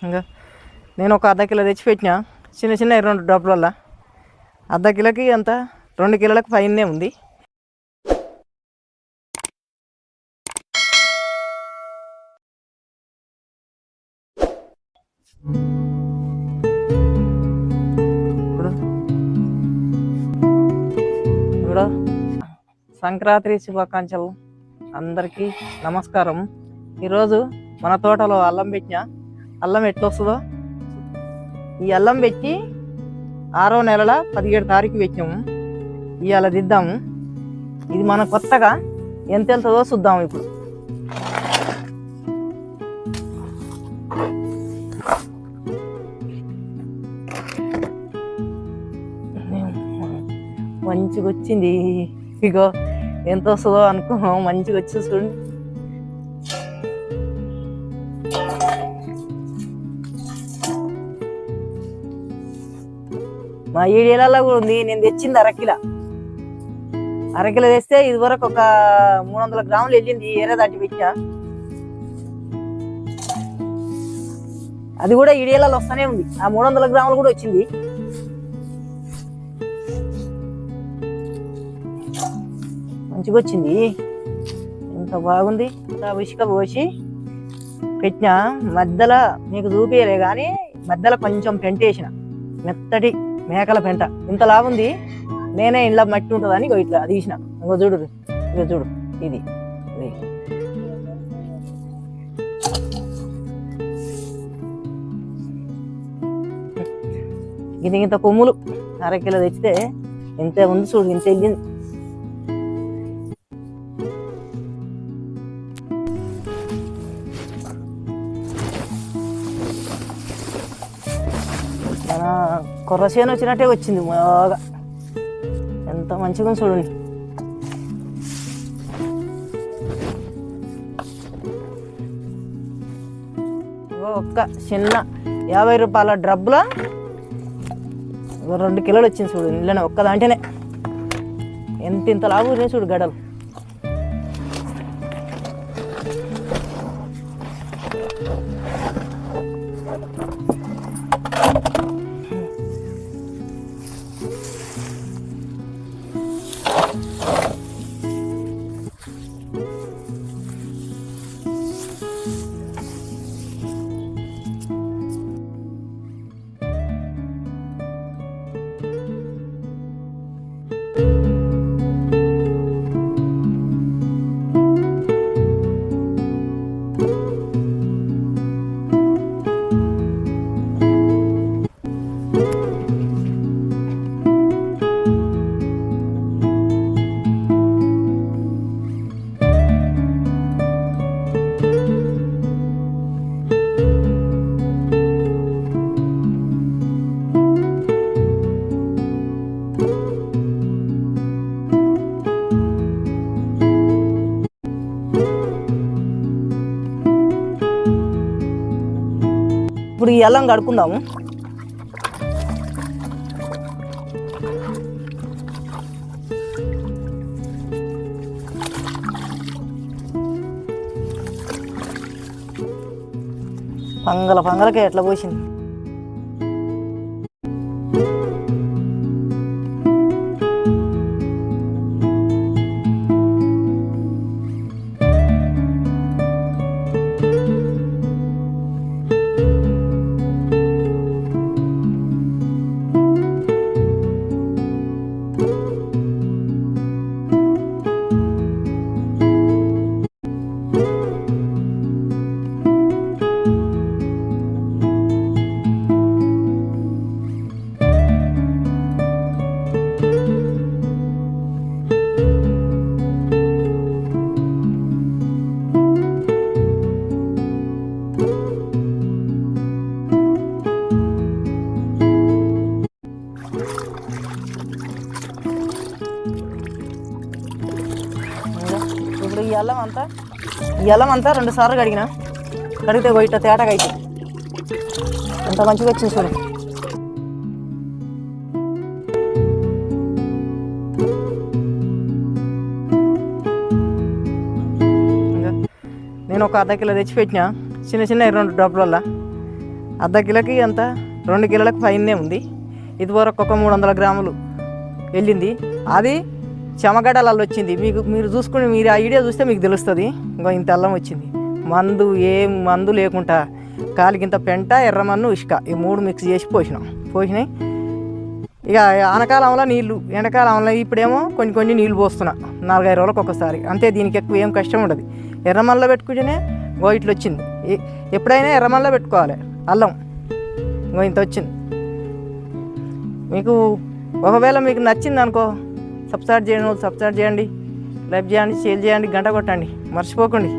ఇంకా నేను ఒక అర్ధ కిలో తెచ్చి పెట్టినా చిన్న చిన్న 2 డబ్బులల్లో అర్ధ కిలోకి అంత 2 కిలోలకు పైనే ఉంది. ఇప్పుడు సంక్రాంతి శుభాకాంక్షలు అందరికీ నమస్కారం. ఈరోజు మన తోటలో అల్లం పెట్టినా. అల్లం ఎట్లా వస్తుందో ఈ అల్లం పెట్టి 6వ నెలల 17 తారీఖు పెట్టినాము. ఇవాళ దిద్దాము. ఇది మన కొత్తగా ఎంత వెళ్తుందో చూద్దాము. ఇప్పుడు మంచిగా వచ్చింది. ఇగో ఎంత వస్తుందో అనుకో. మంచిగా వచ్చి చూడండి. మా ఏరియాలలో కూడా ఉంది. నేను తెచ్చింది అరకిల తెస్తే ఇదివరకు ఒక 300 గ్రాములు వెళ్ళింది. ఏరే దాటి పెట్టా. అది కూడా ఏరియాలలో వస్తూనే ఉంది. ఆ 300 గ్రాములు కూడా వచ్చింది. మంచిగా వచ్చింది. ఎంత బాగుంది. ఇసుక పోసి పెట్టినా. మధ్యలో మీకు చూపించలే కానీ మధ్యలో కొంచెం పెంట వేసిన. మెత్తటి మేకల పెంట ఇంత లాగుంది. నేనే ఇంట్లో మట్టి ఉంటుందని ఇట్లా తీసిన. ఇంకో చూడు, ఇక చూడు. ఇది ఇది ఇంత కొమ్ములు 1/2 కిలో తెచ్చితే ఎంత ఉంది చూడు. ఇంత వెళ్ళింది. కొర్ర చేను వచ్చినట్టే వచ్చింది. బాగా ఎంత మంచిగా చూడండి. ఒక్క చిన్న 50 రూపాయల డ్రబ్బులో 2 కిలోలు వచ్చింది చూడు. ఇళ్ళనే ఒక్క దాంట్లోనే ఇంత లాభం చూడు. గడలు ఇప్పుడు ఈ అల్లం కడుక్కుందాము. పంగలకే ఎట్లా పోసింది. ఇప్పుడు ఈ అల్లం అంతా 2 సార్లు కడిగిన. కడిగితే ఇట్లా తేటగా అయితే ఎంత మంచిగా వచ్చింది చూడు. నేను ఒక అర్ధ కిలో తెచ్చి పెట్టినా చిన్న చిన్న 2 డబ్బులల్లో. అర్ధ కిలోకి అంత 2 కిలోలకు పైనే ఉంది. ఇదివరకు ఒక 300 గ్రాములు వెళ్ళింది. అది చెమగడ్డలలో వచ్చింది. మీరు చూసుకుని మీరు ఆ వీడియో చూస్తే మీకు తెలుస్తుంది. ఇంకో ఇంత అల్లం వచ్చింది. ఏం మందు లేకుండా కాలికింత పెంట, ఎర్రమన్ను, ఇసుక ఈ 3 మిక్స్ చేసి పోసినాయి. ఇక ఆనకాలంలో నీళ్ళు, ఎండాకాలంలో ఇప్పుడేమో కొన్ని నీళ్ళు పోస్తున్నా 4-5 రోజులకు ఒకసారి. అంతే, దీనికి ఎక్కువ ఏం కష్టం ఉండదు. ఎర్రమన్నులో పెట్టుకుంటేనే ఇట్లా వచ్చింది. ఎప్పుడైనా ఎర్రమన్నులో పెట్టుకోవాలి అల్లం. ఇంత వచ్చింది. మీకు ఒకవేళ మీకు నచ్చింది అనుకో, సబ్స్క్రైబ్ చేయండి, లైక్ చేయండి, షేర్ చేయండి, గంట కొట్టండి, మర్చిపోకండి.